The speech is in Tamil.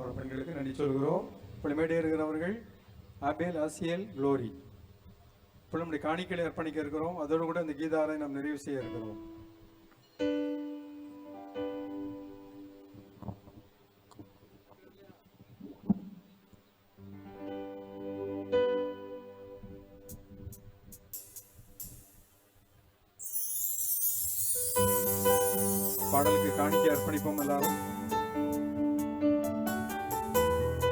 போகிற பெண்களுக்கு நன்றி சொல்கிறோம். புலமேடே இருக்கிறவர்கள் ஆபேல், ஆசியல், குளோரி. இப்போ நம்முடைய காணிக்கையை அர்ப்பணிக்க இருக்கிறோம். அதோடு கூட இந்த கீதாரை நாம் நிறைவு செய்ய இருக்கிறோம். பாடலுக்கு காணிக்கை அர்ப்பணிப்போம் எல்லாரும்.